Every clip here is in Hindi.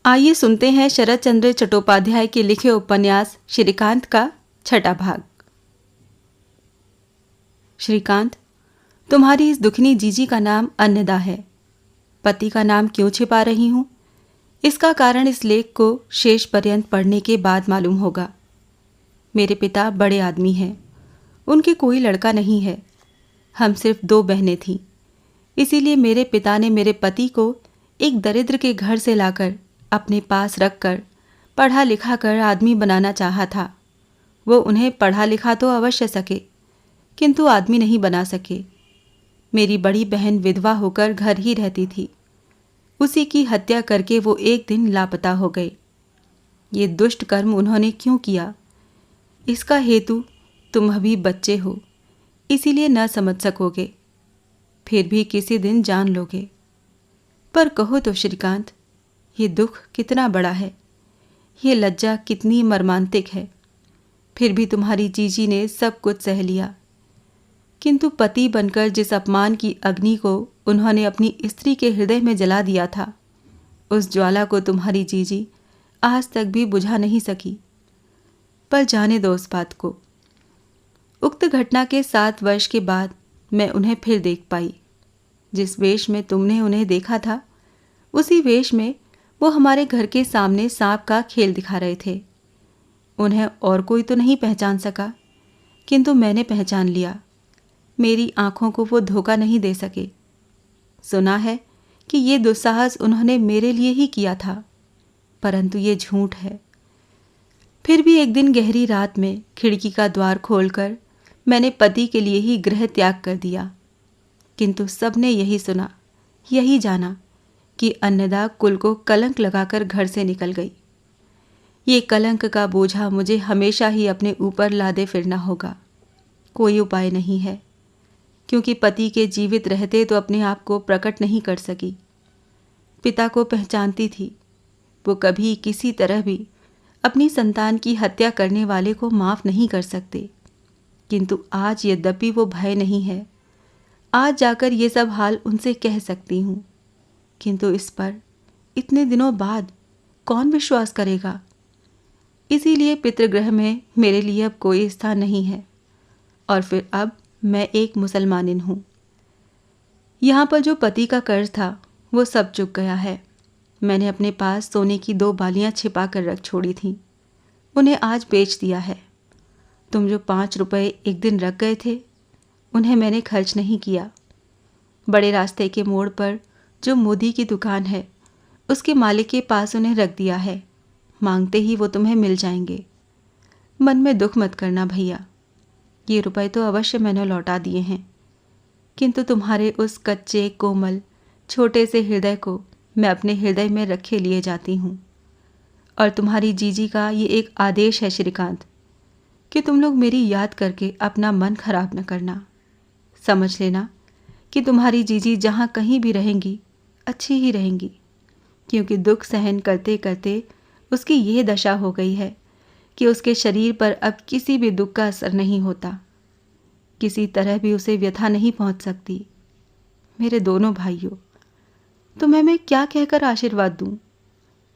आइए सुनते हैं शरद चंद्र चट्टोपाध्याय के लिखे उपन्यास श्रीकांत का छठा भाग। श्रीकांत, तुम्हारी इस दुखनी जीजी का नाम अन्नदा है। पति का नाम क्यों छिपा रही हूं, इसका कारण इस लेख को शेष पर्यंत पढ़ने के बाद मालूम होगा। मेरे पिता बड़े आदमी हैं, उनके कोई लड़का नहीं है। हम सिर्फ 2 बहनें थीं। इसीलिए मेरे पिता ने मेरे पति को एक दरिद्र के घर से लाकर अपने पास रखकर पढ़ा लिखा कर आदमी बनाना चाहा था। वो उन्हें पढ़ा लिखा तो अवश्य सके, किंतु आदमी नहीं बना सके। मेरी बड़ी बहन विधवा होकर घर ही रहती थी। उसी की हत्या करके वो एक दिन लापता हो गए। ये दुष्ट कर्म उन्होंने क्यों किया, इसका हेतु तुम अभी बच्चे हो, इसीलिए न समझ सकोगे। फिर भी किसी दिन जान लोगे। पर कहो तो श्रीकांत, ये दुख कितना बड़ा है, ये लज्जा कितनी मर्मांतिक है। फिर भी तुम्हारी जीजी ने सब कुछ सह लिया, किंतु पति बनकर जिस अपमान की अग्नि को उन्होंने अपनी स्त्री के हृदय में जला दिया था, उस ज्वाला को तुम्हारी जीजी आज तक भी बुझा नहीं सकी। पर जाने दो उस बात को। उक्त घटना के 7 वर्ष के बाद मैं उन्हें फिर देख पाई। जिस वेश में तुमने उन्हें देखा था, उसी वेश में वो हमारे घर के सामने सांप का खेल दिखा रहे थे। उन्हें और कोई तो नहीं पहचान सका, किंतु मैंने पहचान लिया। मेरी आंखों को वो धोखा नहीं दे सके। सुना है कि ये दुस्साहस उन्होंने मेरे लिए ही किया था, परंतु ये झूठ है। फिर भी एक दिन गहरी रात में खिड़की का द्वार खोलकर मैंने पति के लिए ही गृह त्याग कर दिया। किंतु सबने यही सुना, यही जाना कि अन्नदा कुल को कलंक लगाकर घर से निकल गई। ये कलंक का बोझा मुझे हमेशा ही अपने ऊपर लादे फिरना होगा। कोई उपाय नहीं है, क्योंकि पति के जीवित रहते तो अपने आप को प्रकट नहीं कर सकी। पिता को पहचानती थी, वो कभी किसी तरह भी अपनी संतान की हत्या करने वाले को माफ़ नहीं कर सकते। किंतु आज यद्यपि वो भय नहीं है, आज जाकर ये सब हाल उनसे कह सकती हूँ। किंतु इस पर इतने दिनों बाद कौन विश्वास करेगा। इसीलिए पितृगृह में मेरे लिए अब कोई स्थान नहीं है। और फिर अब मैं एक मुसलमानिन हूँ। यहाँ पर जो पति का कर्ज था वो सब चुक गया है। मैंने अपने पास सोने की 2 बालियाँ छिपा कर रख छोड़ी थीं, उन्हें आज बेच दिया है। तुम जो 5 रुपए एक दिन रख गए थे, उन्हें मैंने खर्च नहीं किया। बड़े रास्ते के मोड़ पर जो मोदी की दुकान है, उसके मालिक के पास उन्हें रख दिया है। मांगते ही वो तुम्हें मिल जाएंगे। मन में दुख मत करना भैया, ये रुपए तो अवश्य मैंने लौटा दिए हैं, किंतु तुम्हारे उस कच्चे कोमल छोटे से हृदय को मैं अपने हृदय में रखे लिए जाती हूँ। और तुम्हारी जीजी का ये एक आदेश है श्रीकांत, कि तुम लोग मेरी याद करके अपना मन खराब न करना। समझ लेना कि तुम्हारी जीजी जहाँ कहीं भी रहेंगी, अच्छी ही रहेंगी, क्योंकि दुख सहन करते करते उसकी ये दशा हो गई है कि उसके शरीर पर अब किसी भी दुख का असर नहीं होता। किसी तरह भी उसे व्यथा नहीं पहुंच सकती। मेरे दोनों भाइयों, तुम्हें मैं क्या कहकर आशीर्वाद दूं,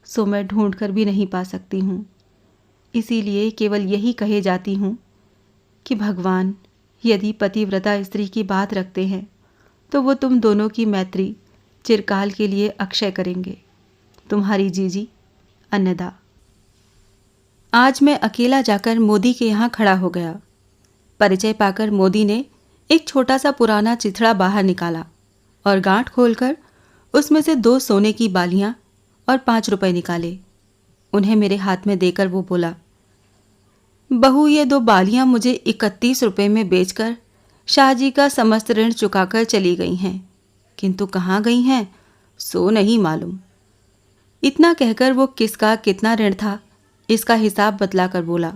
सो मैं ढूंढ कर भी नहीं पा सकती हूँ। इसीलिए केवल यही कहे जाती हूँ कि भगवान यदि पतिव्रता स्त्री की बात रखते हैं तो वो तुम दोनों की मैत्री चिरकाल के लिए अक्षय करेंगे। तुम्हारी जीजी अन्नदा। आज मैं अकेला जाकर मोदी के यहाँ खड़ा हो गया। परिचय पाकर मोदी ने एक छोटा सा पुराना चिथड़ा बाहर निकाला और गांठ खोलकर उसमें से 2 सोने की बालियां और 5 रुपए निकाले। उन्हें मेरे हाथ में देकर वो बोला, बहू, ये 2 बालियां मुझे 31 रुपए में बेचकर शाहजी का समस्त ऋण चुकाकर चली गई हैं, किंतु कहाँ गई हैं सो नहीं मालूम। इतना कहकर वो किसका कितना ऋण था इसका हिसाब बतलाकर बोला,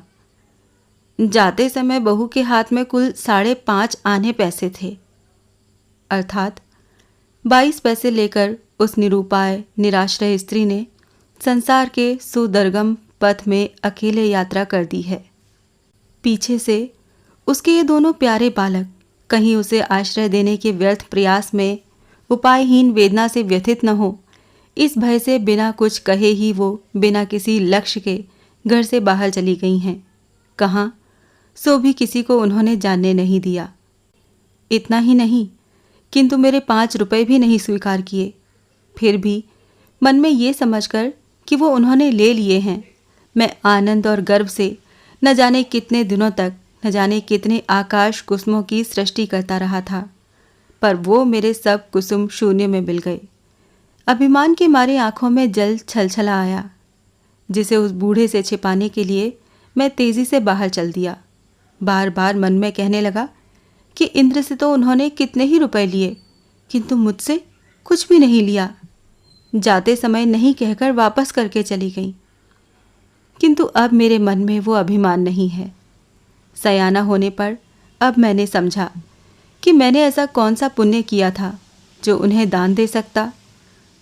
जाते समय बहू के हाथ में कुल 5.5 आने पैसे थे, अर्थात 22 पैसे लेकर उस निरुपाय निराश्रय स्त्री ने संसार के सुदर्गम पथ में अकेले यात्रा कर दी है। पीछे से उसके ये दोनों प्यारे बालक कहीं उसे आश्रय देने के व्यर्थ प्रयास में उपायहीन वेदना से व्यथित न हो, इस भय से बिना कुछ कहे ही वो बिना किसी लक्ष्य के घर से बाहर चली गई हैं। कहाँ, सो भी किसी को उन्होंने जानने नहीं दिया। इतना ही नहीं, किंतु मेरे 5 रुपए भी नहीं स्वीकार किए। फिर भी मन में ये समझकर कि वो उन्होंने ले लिए हैं, मैं आनंद और गर्व से न जाने कितने दिनों तक, न जाने कितने आकाश कुसुमों की सृष्टि करता रहा था। पर वो मेरे सब कुसुम शून्य में मिल गए। अभिमान के मारे आंखों में जल छलछला आया, जिसे उस बूढ़े से छिपाने के लिए मैं तेजी से बाहर चल दिया। बार बार मन में कहने लगा कि इंद्र से तो उन्होंने कितने ही रुपए लिए, किंतु मुझसे कुछ भी नहीं लिया। जाते समय नहीं कहकर वापस करके चली गई। किंतु अब मेरे मन में वो अभिमान नहीं है। सयाना होने पर अब मैंने समझा कि मैंने ऐसा कौन सा पुण्य किया था जो उन्हें दान दे सकता।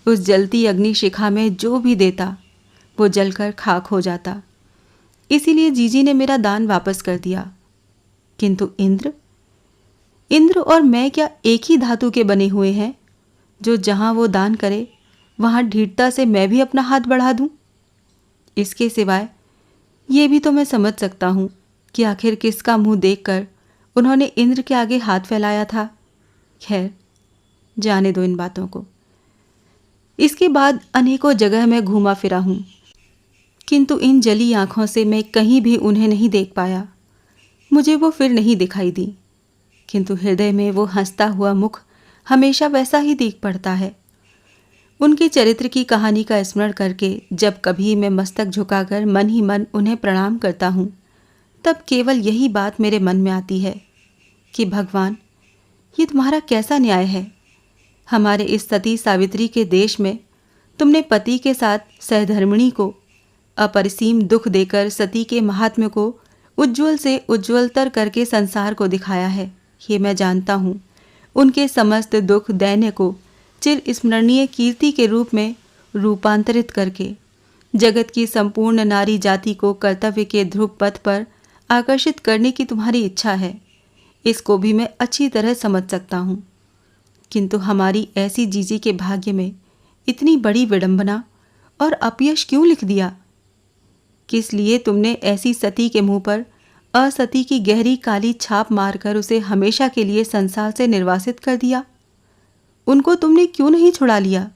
उस जलती अग्नि शिखा में जो भी देता वो जलकर खाक हो जाता। इसीलिए जीजी ने मेरा दान वापस कर दिया। किंतु इंद्र और मैं क्या एक ही धातु के बने हुए हैं, जो जहां वो दान करे वहां ढीठता से मैं भी अपना हाथ बढ़ा दूं? इसके सिवाय ये भी तो मैं समझ सकता हूं कि आखिर किसका मुंह देखकर उन्होंने इंद्र के आगे हाथ फैलाया था। खैर, जाने दो इन बातों को। इसके बाद अनेकों जगह मैं घूमा फिरा हूं, किंतु इन जली आंखों से मैं कहीं भी उन्हें नहीं देख पाया। मुझे वो फिर नहीं दिखाई दी, किंतु हृदय में वो हंसता हुआ मुख हमेशा वैसा ही दिख पड़ता है। उनके चरित्र की कहानी का स्मरण करके जब कभी मैं मस्तक झुकाकर मन ही मन उन्हें प्रणाम करता हूँ, तब केवल यही बात मेरे मन में आती है कि भगवान, ये तुम्हारा कैसा न्याय है। हमारे इस सती सावित्री के देश में तुमने पति के साथ सहधर्मिणी को अपरिसीम दुख देकर सती के महात्म्य को उज्ज्वल से उज्ज्वलतर करके संसार को दिखाया है। ये मैं जानता हूँ। उनके समस्त दुख दैन्य को चिर स्मरणीय कीर्ति के रूप में रूपांतरित करके जगत की संपूर्ण नारी जाति को कर्तव्य के ध्रुव पथ पर आकर्षित करने की तुम्हारी इच्छा है। इसको भी मैं अच्छी तरह समझ सकता हूँ, किंतु हमारी ऐसी जीजी के भाग्य में इतनी बड़ी विडंबना और अपयश क्यों लिख दिया? किस लिए तुमने ऐसी सती के मुंह पर असती की गहरी काली छाप मारकर उसे हमेशा के लिए संसार से निर्वासित कर दिया? उनको तुमने क्यों नहीं छुड़ा लिया?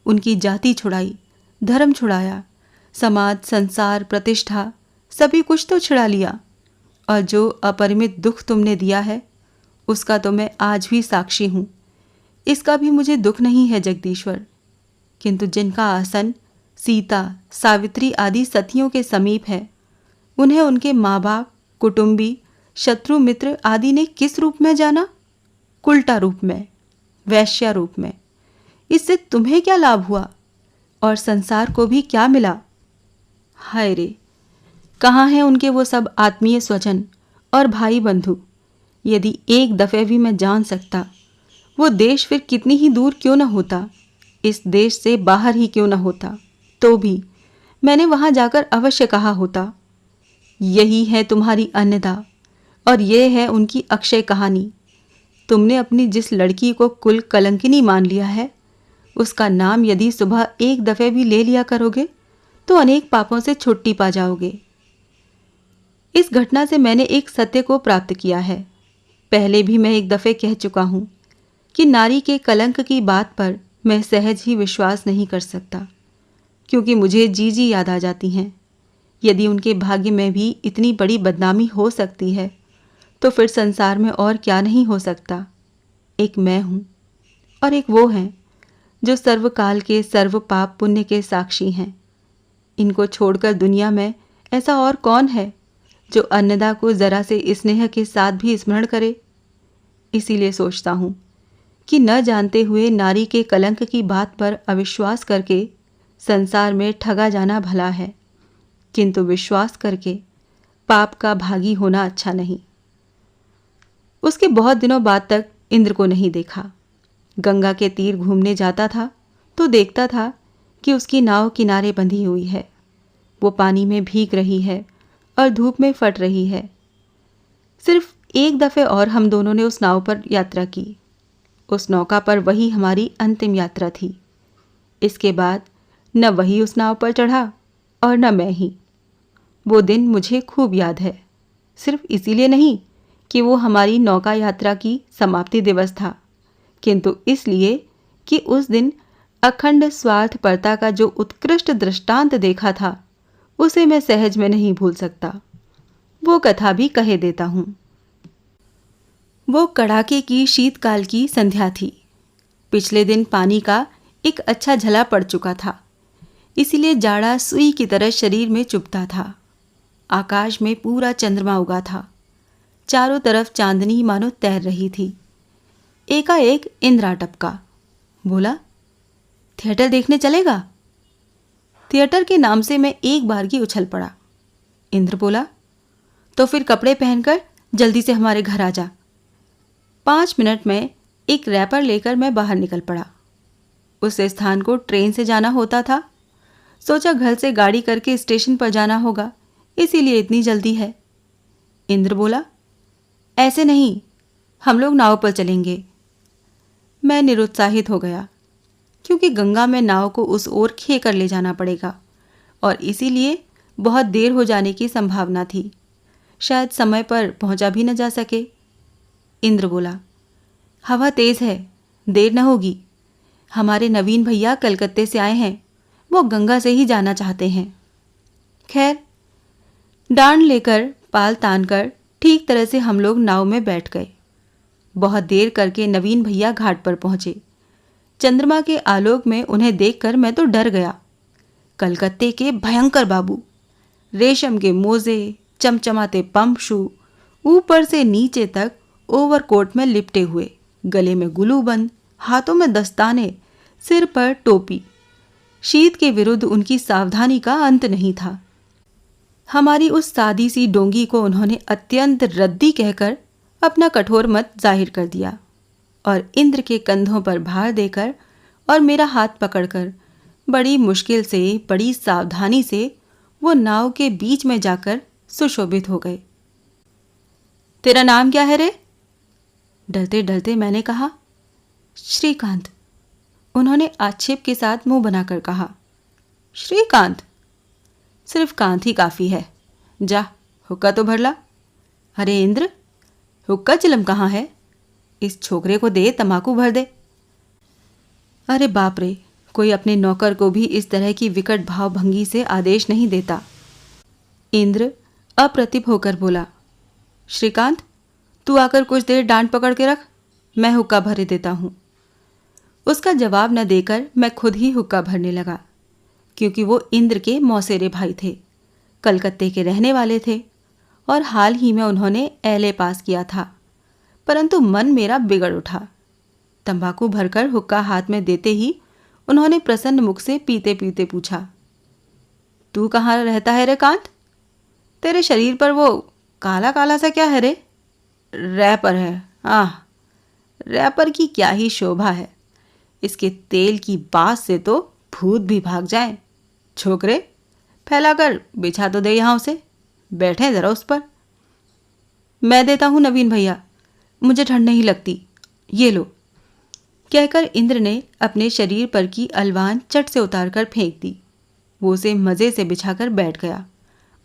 उनकी जाति छुड़ाई, धर्म छुड़ाया, समाज, संसार, प्रतिष्ठा, सभी कुछ तो छुड़ा लिया। और जो अपरिमित दुख तुमने दिया है उसका तो मैं आज भी साक्षी हूँ। इसका भी मुझे दुख नहीं है जगदीश्वर, किंतु जिनका आसन सीता, सावित्री आदि सतियों के समीप है, उन्हें उनके माँ बाप, कुटुंबी, शत्रु, मित्र आदि ने किस रूप में जाना? कुल्टा रूप में, वैश्या रूप में। इससे तुम्हें क्या लाभ हुआ और संसार को भी क्या मिला? हाय रे, कहाँ हैं उनके वो सब आत्मीय स्वजन और भाई बंधु? यदि एक दफे भी मैं जान सकता, वो देश फिर कितनी ही दूर क्यों न होता, इस देश से बाहर ही क्यों न होता, तो भी मैंने वहां जाकर अवश्य कहा होता, यही है तुम्हारी अन्नदा और ये है उनकी अक्षय कहानी। तुमने अपनी जिस लड़की को कुल कलंकिनी मान लिया है, उसका नाम यदि सुबह एक दफे भी ले लिया करोगे तो अनेक पापों से छुट्टी पा जाओगे। इस घटना से मैंने एक सत्य को प्राप्त किया है। पहले भी मैं एक दफे कह चुका हूं कि नारी के कलंक की बात पर मैं सहज ही विश्वास नहीं कर सकता, क्योंकि मुझे जीजी याद आ जाती हैं। यदि उनके भाग्य में भी इतनी बड़ी बदनामी हो सकती है, तो फिर संसार में और क्या नहीं हो सकता। एक मैं हूं और एक वो हैं जो सर्वकाल के सर्व पाप पुण्य के साक्षी हैं। इनको छोड़कर दुनिया में ऐसा और कौन है जो अन्नदा को जरा से स्नेह के साथ भी स्मरण करे? इसीलिए सोचता हूं कि न जानते हुए नारी के कलंक की बात पर अविश्वास करके संसार में ठगा जाना भला है, किंतु विश्वास करके पाप का भागी होना अच्छा नहीं। उसके बहुत दिनों बाद तक इंद्र को नहीं देखा। गंगा के तीर घूमने जाता था तो देखता था कि उसकी नाव किनारे बंधी हुई है। वो पानी में भीग रही है और धूप में फट रही है। सिर्फ एक दफे और हम दोनों ने उस नाव पर यात्रा की। उस नौका पर वही हमारी अंतिम यात्रा थी। इसके बाद न वही उस नाव पर चढ़ा और न मैं ही। वो दिन मुझे खूब याद है, सिर्फ इसीलिए नहीं कि वो हमारी नौका यात्रा की समाप्ति दिवस था, किंतु इसलिए कि उस दिन अखंड स्वार्थपरता का जो उत्कृष्ट दृष्टांत देखा था, उसे मैं सहज में नहीं भूल सकता। वो कथा भी कहे देता हूँ। वो कड़ाके की शीतकाल की संध्या थी। पिछले दिन पानी का एक अच्छा झला पड़ चुका था, इसीलिए जाड़ा सुई की तरह शरीर में चुभता था। आकाश में पूरा चंद्रमा उगा था। चारों तरफ चांदनी मानो तैर रही थी। एकाएक इंद्र टपका, बोला, थिएटर देखने चलेगा? थिएटर के नाम से मैं एक बार की उछल पड़ा। इंद्र बोला, तो फिर कपड़े पहनकर जल्दी से हमारे घर आ जा। 5 मिनट में एक रैपर लेकर मैं बाहर निकल पड़ा। उस स्थान को ट्रेन से जाना होता था। सोचा घर से गाड़ी करके स्टेशन पर जाना होगा, इसीलिए इतनी जल्दी है। इंद्र बोला, ऐसे नहीं, हम लोग नाव पर चलेंगे। मैं निरुत्साहित हो गया, क्योंकि गंगा में नाव को उस ओर खे कर ले जाना पड़ेगा और इसीलिए बहुत देर हो जाने की संभावना थी। शायद समय पर पहुंचा भी न जा सके। इंद्र बोला, हवा तेज है, देर न होगी। हमारे नवीन भैया कलकत्ते से आए हैं, वो गंगा से ही जाना चाहते हैं। खैर, डांड लेकर पाल तानकर ठीक तरह से हम लोग नाव में बैठ गए। बहुत देर करके नवीन भैया घाट पर पहुंचे। चंद्रमा के आलोक में उन्हें देखकर मैं तो डर गया। कलकत्ते के भयंकर बाबू, रेशम के मोजे, चमचमाते पंप शू, ऊपर से नीचे तक ओवरकोट में लिपटे हुए, गले में गुलूबंद, हाथों में दस्ताने, सिर पर टोपी। शीत के विरुद्ध उनकी सावधानी का अंत नहीं था। हमारी उस सादी सी डोंगी को उन्होंने अत्यंत रद्दी कहकर अपना कठोर मत जाहिर कर दिया और इंद्र के कंधों पर भार देकर और मेरा हाथ पकड़कर बड़ी मुश्किल से, बड़ी सावधानी से वो नाव के बीच में जाकर सुशोभित हो गए। तेरा नाम क्या है रे? डरते डरते मैंने कहा, श्रीकांत। उन्होंने आक्षेप के साथ मुंह बनाकर कहा, श्रीकांत? सिर्फ कांत ही काफी है। जा, हुक्का तो भर ला। अरे इंद्र, हुक्का चिलम कहाँ है? इस छोकरे को दे, तमाकू भर दे। अरे बाप रे, कोई अपने नौकर को भी इस तरह की विकट भावभंगी से आदेश नहीं देता। इंद्र अप्रतिभ होकर बोला, श्रीकांत, तू आकर कुछ देर डांड पकड़ के रख, मैं हुक्का भरे देता हूँ। उसका जवाब न देकर मैं खुद ही हुक्का भरने लगा, क्योंकि वो इंद्र के मौसेरे भाई थे, कलकत्ते के रहने वाले थे और हाल ही में उन्होंने एलए पास किया था। परंतु मन मेरा बिगड़ उठा। तंबाकू भरकर हुक्का हाथ में देते ही उन्होंने प्रसन्न मुख से पीते पीते पूछा, तू कहाँ रहता है रे कांत? तेरे शरीर पर वो काला काला सा क्या है रे? रैपर है। आह, रैपर की क्या ही शोभा है, इसके तेल की बास से तो भूत भी भाग जाए। छोकरे, फैलाकर बिछा तो दे यहाँ उसे, बैठे जरा उस पर। मैं देता हूँ नवीन भैया, मुझे ठंड नहीं लगती, ये लो, कहकर इंद्र ने अपने शरीर पर की अलवान चट से उतारकर फेंक दी। वो उसे मज़े से बिछाकर बैठ गया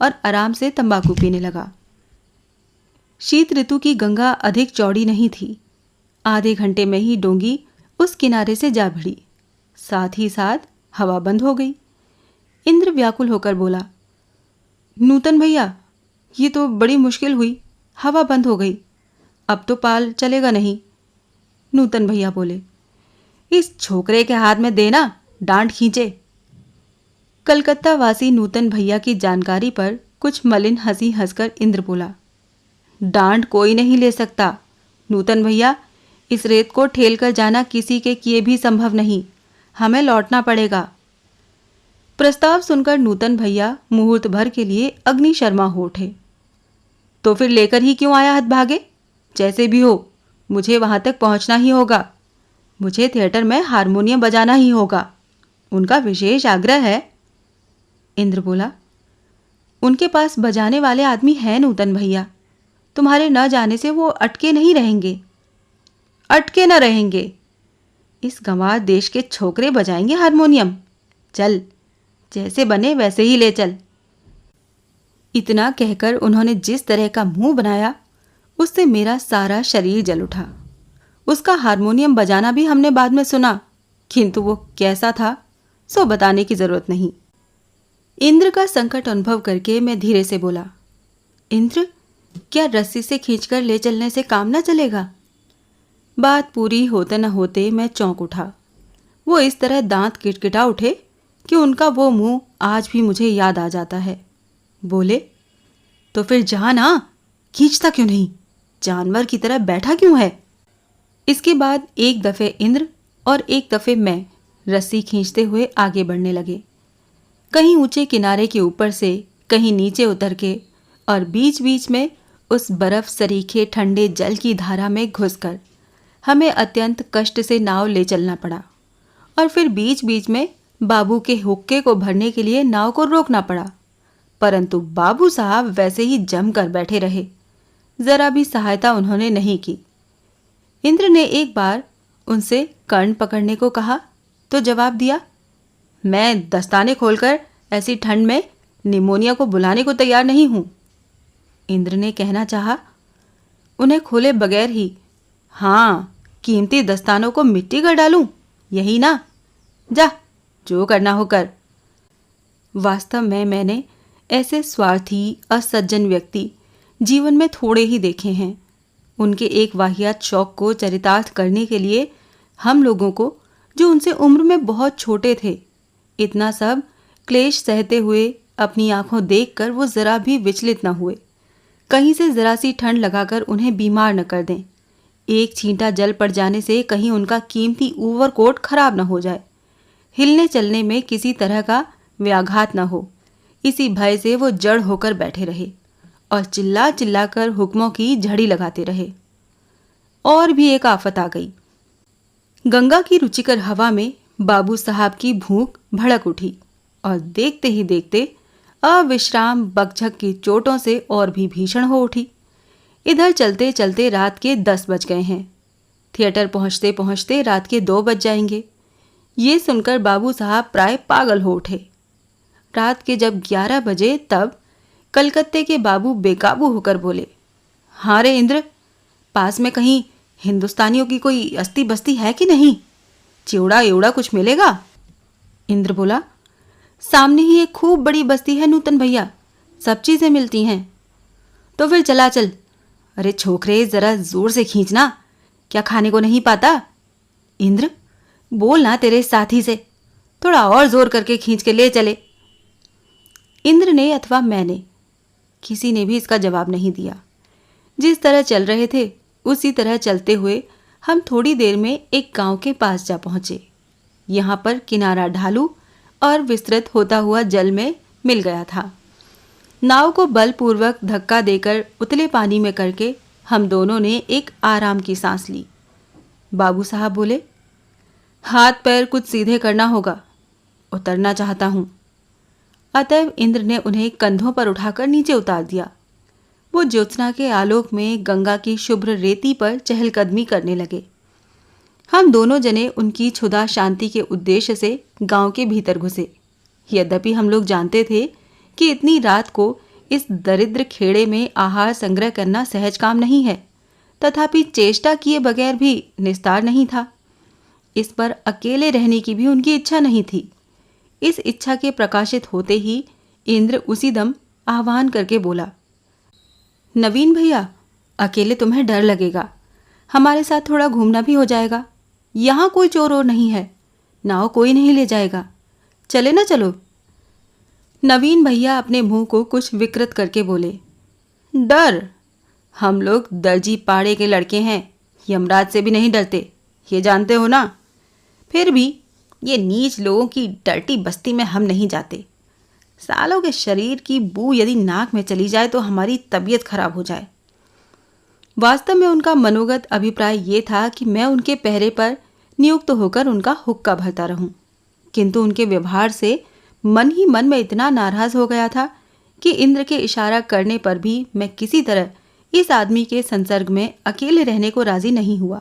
और आराम से तंबाकू पीने लगा। शीत ऋतु की गंगा अधिक चौड़ी नहीं थी। आधे घंटे में ही डोंगी उस किनारे से जा भिड़ी। साथ ही साथ हवा बंद हो गई। इंद्र व्याकुल होकर बोला, नूतन भैया, ये तो बड़ी मुश्किल हुई, हवा बंद हो गई, अब तो पाल चलेगा नहीं। नूतन भैया बोले, इस छोकरे के हाथ में देना, डांट खींचे। कलकत्ता वासी नूतन भैया की जानकारी पर कुछ मलिन हंसी हंसकर इंद्र बोला, डांट कोई नहीं ले सकता नूतन भैया, इस रेत को ठेल कर जाना किसी के किए भी संभव नहीं, हमें लौटना पड़ेगा। प्रस्ताव सुनकर नूतन भैया मुहूर्त भर के लिए अग्निशर्मा हो उठे। तो फिर लेकर ही क्यों आया हतभागे? जैसे भी हो मुझे वहां तक पहुंचना ही होगा, मुझे थिएटर में हारमोनियम बजाना ही होगा, उनका विशेष आग्रह है। इंद्र बोला, उनके पास बजाने वाले आदमी हैं नूतन भैया, तुम्हारे न जाने से वो अटके नहीं रहेंगे। अटके न रहेंगे? इस गंवार देश के छोकरे बजाएंगे हारमोनियम। चल, जैसे बने वैसे ही ले चल। इतना कहकर उन्होंने जिस तरह का मुंह बनाया, उससे मेरा सारा शरीर जल उठा। उसका हारमोनियम बजाना भी हमने बाद में सुना, किंतु वो कैसा था सो बताने की जरूरत नहीं। इंद्र का संकट अनुभव करके मैं धीरे से बोला, इंद्र, क्या रस्सी से खींचकर ले चलने से काम न चलेगा? बात पूरी होते न होते मैं चौंक उठा। वो इस तरह दांत किटकिटा उठे कि उनका वो मुंह आज भी मुझे याद आ जाता है। बोले, तो फिर जा ना, खींचता क्यों नहीं? जानवर की तरह बैठा क्यों है? इसके बाद एक दफे इंद्र और एक दफे मैं रस्सी खींचते हुए आगे बढ़ने लगे। कहीं ऊंचे किनारे के ऊपर से, कहीं नीचे उतर के, और बीच बीच में उस बर्फ सरीखे ठंडे जल की धारा में घुसकर हमें अत्यंत कष्ट से नाव ले चलना पड़ा। और फिर बीच बीच में बाबू के हुक्के को भरने के लिए नाव को रोकना पड़ा, परंतु बाबू साहब वैसे ही जमकर बैठे रहे। जरा भी सहायता उन्होंने नहीं की। इंद्र ने एक बार उनसे कर्ण पकड़ने को कहा तो जवाब दिया, मैं दस्ताने खोलकर ऐसी ठंड में निमोनिया को बुलाने को तैयार नहीं हूं। इंद्र ने कहना चाहा, उन्हें खोले बगैर ही, हाँ, कीमती दस्तानों को मिट्टी कर डालूं, यही ना? जा, जो करना हो कर। वास्तव में मैंने ऐसे स्वार्थी, असज्जन व्यक्ति जीवन में थोड़े ही देखे हैं। उनके एक वाहियात शौक को चरितार्थ करने के लिए हम लोगों को, जो उनसे उम्र में बहुत छोटे थे, इतना सब क्लेश सहते हुए अपनी आंखों देखकर वो जरा भी विचलित न हुए। कहीं से जरा सी ठंड लगाकर उन्हें बीमार न कर दें। एक छींटा जल पड़ जाने से कहीं उनका कीमती ओवरकोट खराब न हो जाए। हिलने चलने में किसी तरह का व्याघात न हो, इसी भय से वो जड़ होकर बैठे रहे और चिल्ला चिल्ला कर हुक्मों की झड़ी लगाते रहे। और भी एक आफत आ गई। गंगा की रुचिकर हवा में बाबू साहब की भूख भड़क उठी और देखते ही देखते अविश्राम बकझक की चोटों से और भी भीषण हो उठी। इधर चलते चलते रात के 10 बज गए हैं। थिएटर पहुंचते पहुंचते रात के 2 बज जाएंगे। ये सुनकर बाबू साहब प्राय पागल हो उठे। रात के जब 11 बजे तब कलकत्ते के बाबू बेकाबू होकर बोले, हाँ रे इंद्र, पास में कहीं हिंदुस्तानियों की कोई अस्ती बस्ती है कि नहीं? चिवड़ा एवड़ा कुछ मिलेगा? इंद्र बोला, सामने ही एक खूब बड़ी बस्ती है नूतन भैया, सब चीजें मिलती हैं। तो फिर चला चल। अरे छोकरे, जरा जोर से खींचना, क्या खाने को नहीं पाता? इंद्र, बोल ना तेरे साथी से, थोड़ा और जोर करके खींच के ले चले। इंद्र ने अथवा मैंने, किसी ने भी इसका जवाब नहीं दिया। जिस तरह चल रहे थे उसी तरह चलते हुए हम थोड़ी देर में एक गांव के पास जा पहुंचे। यहाँ पर किनारा ढालू और विस्तृत होता हुआ जल में मिल गया था। नाव को बलपूर्वक धक्का देकर उतले पानी में करके हम दोनों ने एक आराम की सांस ली। बाबू साहब बोले, हाथ पैर कुछ सीधे करना होगा, उतरना चाहता हूं। अतएव इंद्र ने उन्हें कंधों पर उठाकर नीचे उतार दिया। वो ज्योत्सना के आलोक में गंगा की शुभ्र रेती पर चहलकदमी करने लगे। हम दोनों जने उनकी क्षुधा शांति के उद्देश्य से गांव के भीतर घुसे। यद्यपि हम लोग जानते थे कि इतनी रात को इस दरिद्र खेड़े में आहार संग्रह करना सहज काम नहीं है, तथापि चेष्टा किए बगैर भी निस्तार नहीं था। इस पर अकेले रहने की भी उनकी इच्छा नहीं थी। इस इच्छा के प्रकाशित होते ही इंद्र उसी दम आह्वान करके बोला, नवीन भैया, अकेले तुम्हें डर लगेगा, हमारे साथ थोड़ा घूमना भी हो जाएगा। यहाँ कोई चोर और नहीं है, नाव कोई नहीं ले जाएगा, चले ना चलो। नवीन भैया अपने मुंह को कुछ विकृत करके बोले, डर? हम लोग दर्जी पाड़े के लड़के हैं, यमराज से भी नहीं डरते, ये जानते हो ना। फिर भी ये नीच लोगों की डर्टी बस्ती में हम नहीं जाते। सालों के शरीर की बू यदि नाक में चली जाए तो हमारी तबीयत खराब हो जाए। वास्तव में उनका मनोगत अभिप्राय ये था कि मैं उनके पहरे पर नियुक्त होकर उनका हुक्का भरता रहूं, किंतु उनके व्यवहार से मन ही मन में इतना नाराज हो गया था कि इंद्र के इशारा करने पर भी मैं किसी तरह इस आदमी के संसर्ग में अकेले रहने को राजी नहीं हुआ।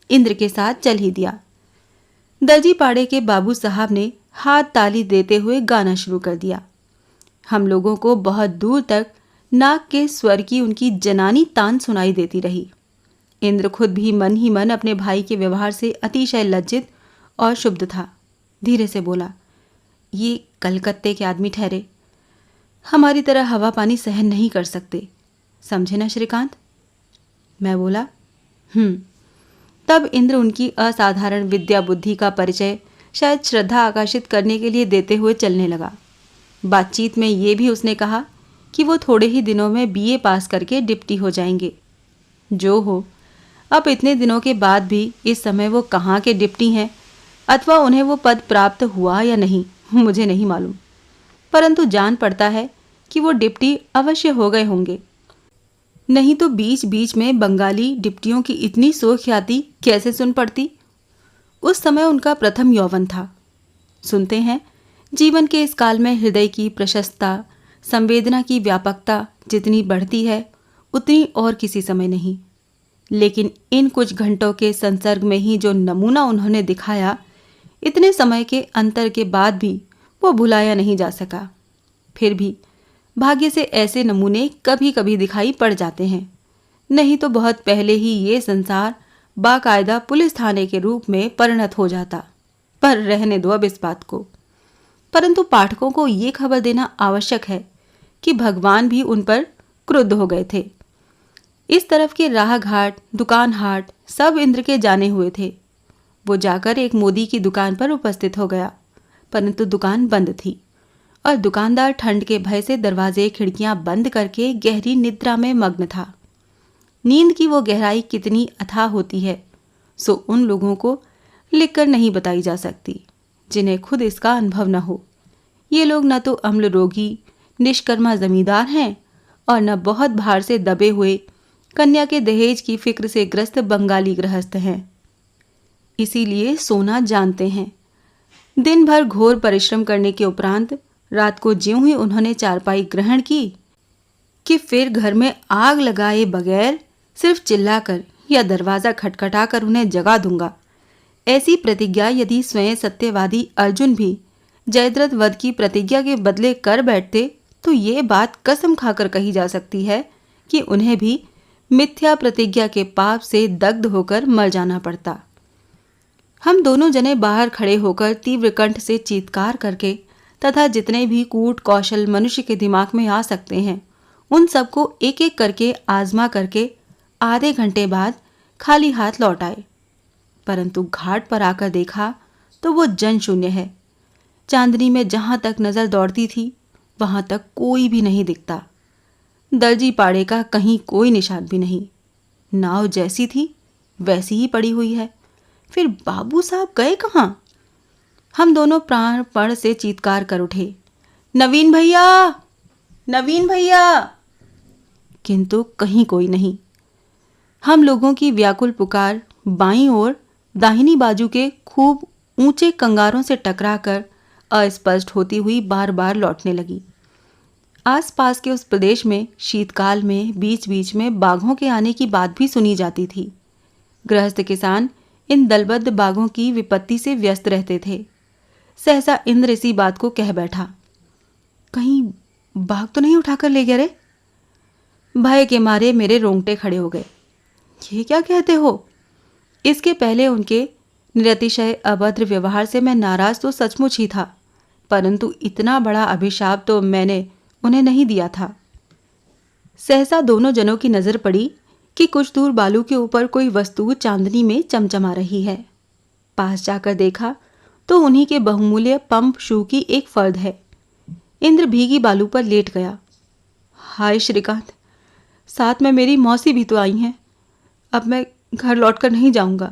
इंद्र के साथ चल ही दिया। दर्जी पाड़े के बाबू साहब ने हाथ ताली देते हुए गाना शुरू कर दिया। हम लोगों को बहुत दूर तक नाक के स्वर की उनकी जनानी तान सुनाई देती रही। इंद्र खुद भी मन ही मन अपने भाई के व्यवहार से अतिशय लज्जित और क्षुब्ध था। धीरे से बोला, ये कलकत्ते के आदमी ठहरे, हमारी तरह हवा पानी सहन नहीं कर सकते, समझे ना श्रीकांत? मैं बोला, तब इंद्र उनकी असाधारण विद्या बुद्धि का परिचय शायद श्रद्धा आकर्षित करने के लिए देते हुए चलने लगा। बातचीत में ये भी उसने कहा कि वो थोड़े ही दिनों में बीए पास करके डिप्टी हो जाएंगे। जो हो, अब इतने दिनों के बाद भी इस समय वो कहाँ के डिप्टी हैं अथवा उन्हें वो पद प्राप्त हुआ या नहीं मुझे नहीं मालूम, परंतु जान पड़ता है कि वो डिप्टी अवश्य हो गए होंगे। नहीं तो बीच बीच में बंगाली डिप्टियों की इतनी सुख्याति कैसे सुन पड़ती। उस समय उनका प्रथम यौवन था। सुनते हैं, जीवन के इस काल में हृदय की प्रशस्तता, संवेदना की व्यापकता जितनी बढ़ती है उतनी और किसी समय नहीं। लेकिन इन कुछ घंटों के संसर्ग में ही जो नमूना उन्होंने दिखाया, इतने समय के अंतर के बाद भी वो भुलाया नहीं जा सका। फिर भी भाग्य से ऐसे नमूने कभी कभी दिखाई पड़ जाते हैं, नहीं तो बहुत पहले ही ये संसार बाकायदा पुलिस थाने के रूप में परिणत हो जाता। पर रहने दो अब इस बात को। परंतु पाठकों को ये खबर देना आवश्यक है कि भगवान भी उन पर क्रुद्ध हो गए थे। इस तरफ के राह घाट, दुकान हाट सब इंद्र के जाने हुए थे। वो जाकर एक मोदी की दुकान पर उपस्थित हो गया, परंतु दुकान बंद थी और दुकानदार ठंड के भय से दरवाजे खिड़कियां बंद करके गहरी निद्रा में मग्न था। नींद की वो गहराई कितनी अथाह होती है सो उन लोगों को लिखकर नहीं बताई जा सकती जिन्हें खुद इसका अनुभव न हो। ये लोग न तो अम्ल रोगी निष्कर्मा जमींदार हैं और न बहुत भार से दबे हुए कन्या के दहेज की फिक्र से ग्रस्त बंगाली गृहस्थ हैं। इसीलिए सोना जानते हैं। दिन भर घोर परिश्रम करने के उपरांत रात को ज्यों ही उन्होंने चारपाई ग्रहण की कि फिर घर में आग लगाए बगैर सिर्फ चिल्लाकर या दरवाजा खटखटाकर उन्हें जगा दूंगा, ऐसी प्रतिज्ञा यदि स्वयं सत्यवादी अर्जुन भी जयद्रथ वध की प्रतिज्ञा के बदले कर बैठते तो ये बात कसम खाकर कही जा सकती है कि उन्हें भी मिथ्या प्रतिज्ञा के पाप से दग्ध होकर मर जाना पड़ता। हम दोनों जने बाहर खड़े होकर तीव्र कंठ से चीत्कार करके तथा जितने भी कूट कौशल मनुष्य के दिमाग में आ सकते हैं उन सबको एक एक करके आजमा करके आधे घंटे बाद खाली हाथ लौट आए। परंतु घाट पर आकर देखा तो वो जन शून्य है। चांदनी में जहां तक नजर दौड़ती थी वहां तक कोई भी नहीं दिखता। दर्जी पाड़े का कहीं कोई निशान भी नहीं। नाव जैसी थी वैसी ही पड़ी हुई है। फिर बाबू साहब गए कहाँ? हम दोनों प्राणपण से चीत्कार कर उठे, नवीन भैया, नवीन भैया, किंतु कहीं कोई नहीं। हम लोगों की व्याकुल पुकार बाईं ओर दाहिनी बाजू के खूब ऊंचे कंगारों से टकराकर अस्पष्ट होती हुई बार बार लौटने लगी। आसपास के उस प्रदेश में शीतकाल में बीच बीच में बाघों के आने की बात भी सुनी जाती थी। गृहस्थ किसान इन दलबद्ध बाघों की विपत्ति से व्यस्त रहते थे। सहसा इंद्र इसी बात को कह बैठा, कहीं बाघ तो नहीं उठाकर ले गया रे? भय के मारे मेरे रोंगटे खड़े हो गए। ये क्या कहते हो? इसके पहले उनके निरतिशय अभद्र व्यवहार से मैं नाराज तो सचमुच ही था, परंतु इतना बड़ा अभिशाप तो मैंने उन्हें नहीं दिया था। सहसा दोनों जनों की नजर पड़ी कि कुछ दूर बालू के ऊपर कोई वस्तु चांदनी में चमचमा रही है। पास जाकर देखा तो उन्हीं के बहुमूल्य पंप शू की एक फर्द है। इंद्र भीगी बालू पर लेट गया। हाय श्रीकांत, साथ में मेरी मौसी भी तो आई हैं। अब मैं घर लौटकर नहीं जाऊंगा।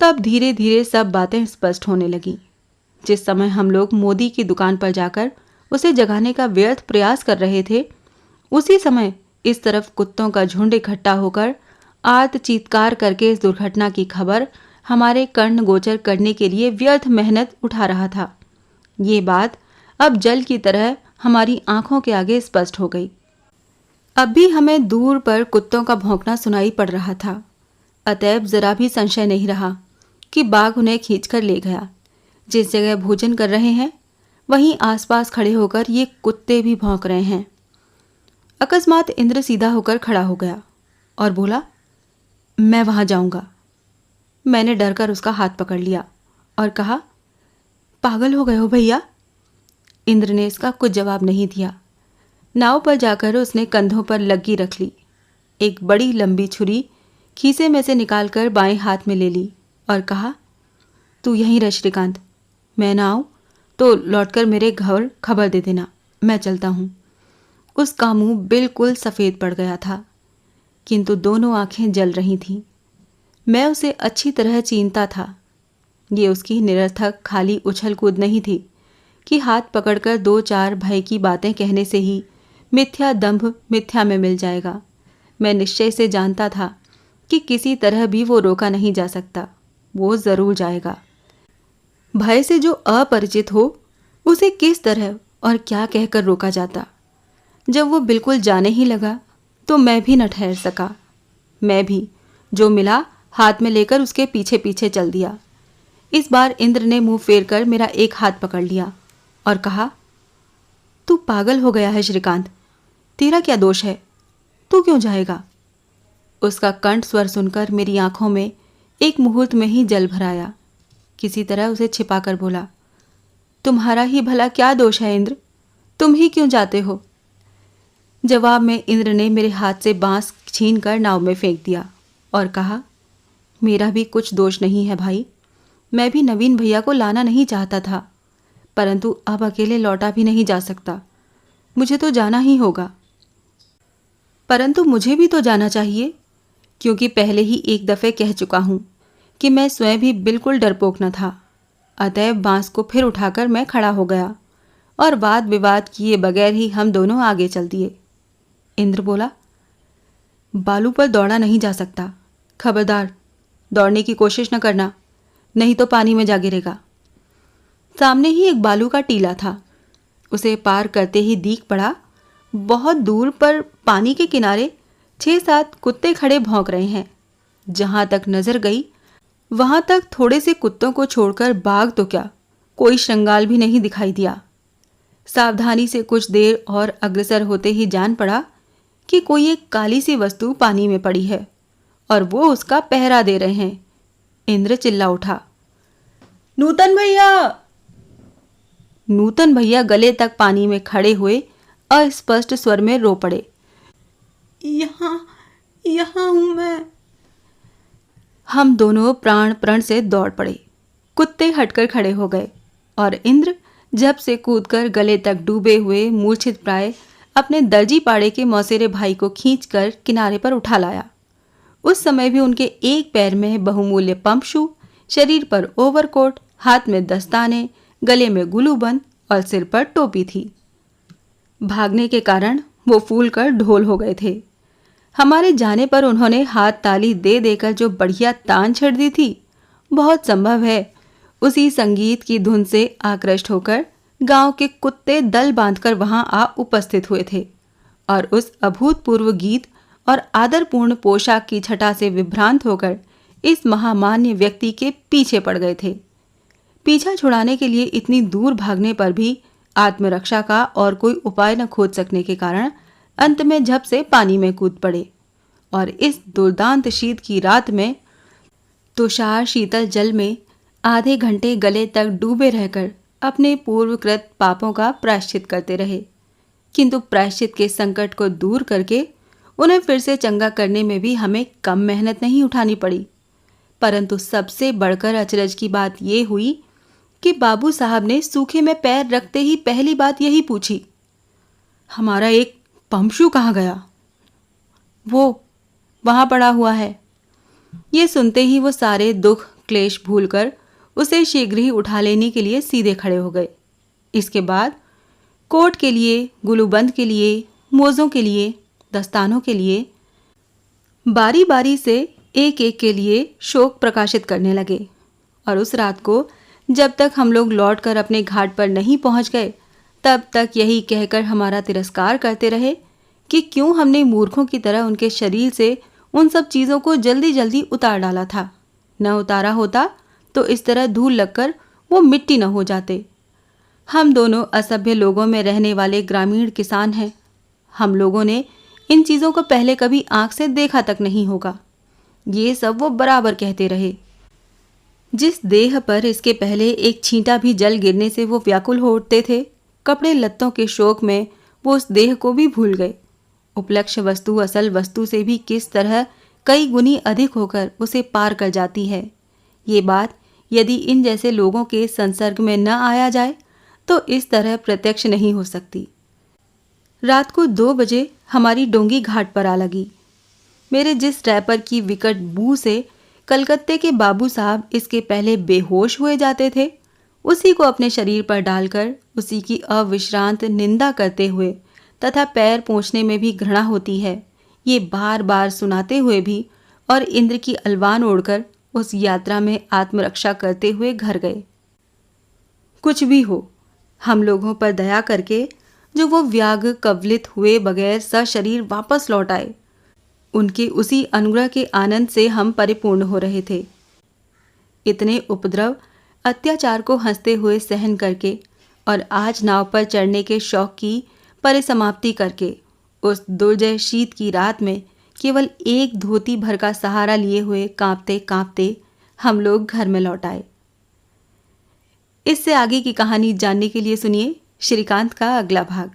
तब धीरे धीरे सब बातें स्पष्ट होने लगीं। जिस समय हम लोग मोदी की दुकान पर जाकर उसे जगाने का व्यर्थ प्रयास कर रहे थे, उसी समय इस तरफ कुत्तों का झुंड इकट्ठा होकर आर्त चीत्कार करके इस दुर्घटना की खबर हमारे कर्ण गोचर करने के लिए व्यर्थ मेहनत उठा रहा था। ये बात अब जल की तरह हमारी आंखों के आगे स्पष्ट हो गई। अब भी हमें दूर पर कुत्तों का भौंकना सुनाई पड़ रहा था। अतएव जरा भी संशय नहीं रहा कि बाघ उन्हें खींचकर ले गया। जिस जगह भोजन कर रहे हैं वहीं आसपास खड़े होकर ये कुत्ते भी भौंक रहे हैं। अकस्मात इंद्र सीधा होकर खड़ा हो गया और बोला, मैं वहां जाऊंगा। मैंने डरकर उसका हाथ पकड़ लिया और कहा, पागल हो गए हो भैया? इंद्र ने इसका कुछ जवाब नहीं दिया। नाव पर जाकर उसने कंधों पर लग्गी रख ली। एक बड़ी लंबी छुरी खीसे में से निकालकर बाएं हाथ में ले ली और कहा, तू यहीं रह श्रीकांत, मैं ना आऊं तो लौटकर मेरे घर खबर दे देना, मैं चलता हूं। उसका मुंह बिल्कुल सफ़ेद पड़ गया था, किंतु दोनों आंखें जल रही थीं। मैं उसे अच्छी तरह चीनता था। ये उसकी निरर्थक खाली उछल कूद नहीं थी कि हाथ पकड़कर दो चार भय की बातें कहने से ही मिथ्या दंभ मिथ्या में मिल जाएगा। मैं निश्चय से जानता था कि किसी तरह भी वो रोका नहीं जा सकता, वो ज़रूर जाएगा। भय से जो अपरिचित हो उसे किस तरह और क्या कहकर रोका जाता। जब वो बिल्कुल जाने ही लगा तो मैं भी न ठहर सका। मैं भी जो मिला हाथ में लेकर उसके पीछे पीछे चल दिया। इस बार इंद्र ने मुंह फेर कर मेरा एक हाथ पकड़ लिया और कहा, तू पागल हो गया है श्रीकांत, तेरा क्या दोष है, तू क्यों जाएगा? उसका कंठ स्वर सुनकर मेरी आंखों में एक मुहूर्त में ही जल भर आया। किसी तरह उसे छिपाकर बोला, तुम्हारा ही भला क्या दोष है इंद्र, तुम ही क्यों जाते हो? जवाब में इंद्र ने मेरे हाथ से बांस छीन कर नाव में फेंक दिया और कहा, मेरा भी कुछ दोष नहीं है भाई, मैं भी नवीन भैया को लाना नहीं चाहता था, परंतु अब अकेले लौटा भी नहीं जा सकता, मुझे तो जाना ही होगा। परंतु मुझे भी तो जाना चाहिए, क्योंकि पहले ही एक दफ़े कह चुका हूँ कि मैं स्वयं भी बिल्कुल डरपोक न था। अतएव बांस को फिर उठाकर मैं खड़ा हो गया और वाद विवाद किए बगैर ही हम दोनों आगे चल दिए। इंद्र बोला, बालू पर दौड़ा नहीं जा सकता, खबरदार दौड़ने की कोशिश न करना, नहीं तो पानी में जा गिरेगा। सामने ही एक बालू का टीला था, उसे पार करते ही दीख पड़ा बहुत दूर पर पानी के किनारे 6-7 कुत्ते खड़े भौंक रहे हैं। जहां तक नजर गई वहां तक थोड़े से कुत्तों को छोड़कर बाघ तो क्या, कोई श्रृंगाल भी नहीं दिखाई दिया। सावधानी से कुछ देर और अग्रसर होते ही जान पड़ा कि कोई एक काली सी वस्तु पानी में पड़ी है और वो उसका पहरा दे रहे हैं। इंद्र चिल्ला उठा, नूतन भैया! नूतन भैया गले तक पानी में खड़े हुए अस्पष्ट स्वर में रो पड़े, यहाँ हूं मैं। हम दोनों प्राण प्रण से दौड़ पड़े। कुत्ते हटकर खड़े हो गए और इंद्र झप से कूदकर गले तक डूबे हुए मूर्छित प्राय अपने दर्जी पाड़े के मौसेरे भाई को खींचकर किनारे पर उठा लाया। उस समय भी उनके एक पैर में बहुमूल्य पंप शू, शरीर पर ओवरकोट, हाथ में दस्ताने, गले में गुलूबंद और सिर पर टोपी थी। भागने के कारण वो फूल कर ढोल हो गए थे। हमारे जाने पर उन्होंने हाथ ताली दे देकर जो बढ़िया तान छेड़ दी थी, बहुत संभव है उसी संगीत की धुन से आकृष्ट होकर गांव के कुत्ते दल बांधकर वहां आ उपस्थित हुए थे और उस अभूतपूर्व गीत और आदरपूर्ण पोशाक की छटा से विभ्रांत होकर इस महामान्य व्यक्ति के पीछे पड़ गए थे। पीछा छुड़ाने के लिए इतनी दूर भागने पर भी आत्मरक्षा का और कोई उपाय न खोज सकने के कारण अंत में झप से पानी में कूद पड़े और इस दुर्दांत शीत की रात में तुषार शीतल जल में आधे घंटे गले तक डूबे रहकर अपने पूर्वकृत पापों का प्रायश्चित करते रहे। किंतु प्रायश्चित के संकट को दूर करके उन्हें फिर से चंगा करने में भी हमें कम मेहनत नहीं उठानी पड़ी। परंतु सबसे बढ़कर अचरज की बात यह हुई कि बाबू साहब ने सूखे में पैर रखते ही पहली बात यही पूछी, हमारा एक पंपशू कहाँ गया? वो वहां पड़ा हुआ है। ये सुनते ही वो सारे दुख क्लेश भूलकर उसे शीघ्र ही उठा लेने के लिए सीधे खड़े हो गए। इसके बाद कोट के लिए, गुलूबंद के लिए, मोज़ों के लिए, दस्तानों के लिए बारी बारी से एक एक के लिए शोक प्रकाशित करने लगे। और उस रात को जब तक हम लोग लौटकर अपने घाट पर नहीं पहुंच गए, तब तक यही कहकर हमारा तिरस्कार करते रहे कि क्यों हमने मूर्खों की तरह उनके शरीर से उन सब चीज़ों को जल्दी जल्दी उतार डाला था। न उतारा होता तो इस तरह धूल लगकर वो मिट्टी न हो जाते। हम दोनों असभ्य लोगों में रहने वाले ग्रामीण किसान हैं। हम लोगों ने इन चीज़ों को पहले कभी आंख से देखा तक नहीं होगा। ये सब वो बराबर कहते रहे। जिस देह पर इसके पहले एक छींटा भी जल गिरने से वो व्याकुल हो उठते थे, कपड़े लत्तों के शौक में वो उस देह को भी भूल गए। उपलक्ष्य वस्तु असल वस्तु से भी किस तरह कई गुनी अधिक होकर उसे पार कर जाती है, ये बात यदि इन जैसे लोगों के संसर्ग में न आया जाए तो इस तरह प्रत्यक्ष नहीं हो सकती। रात को 2 बजे हमारी डोंगी घाट पर आ लगी। मेरे जिस रैपर की विकट बू से कलकत्ते के बाबू साहब इसके पहले बेहोश हुए जाते थे, उसी को अपने शरीर पर डालकर उसी की अविश्रांत निंदा करते हुए तथा पैर पोंछने में भी घृणा होती है, ये बार बार सुनाते हुए भी और इंद्र की अलवान ओढ़कर उस यात्रा में आत्मरक्षा करते हुए घर गए। कुछ भी हो, हम लोगों पर दया करके जो वो व्याग कवलित हुए बगैर सशरीर वापस लौट आए, उनके उसी अनुग्रह के आनंद से हम परिपूर्ण हो रहे थे। इतने उपद्रव अत्याचार को हंसते हुए सहन करके और आज नाव पर चढ़ने के शौक की परिसमाप्ति करके उस दुर्जय शीत की रात में केवल एक धोती भर का सहारा लिए हुए कांपते कांपते हम लोग घर में लौट आए। इससे आगे की कहानी जानने के लिए सुनिए श्रीकांत का अगला भाग।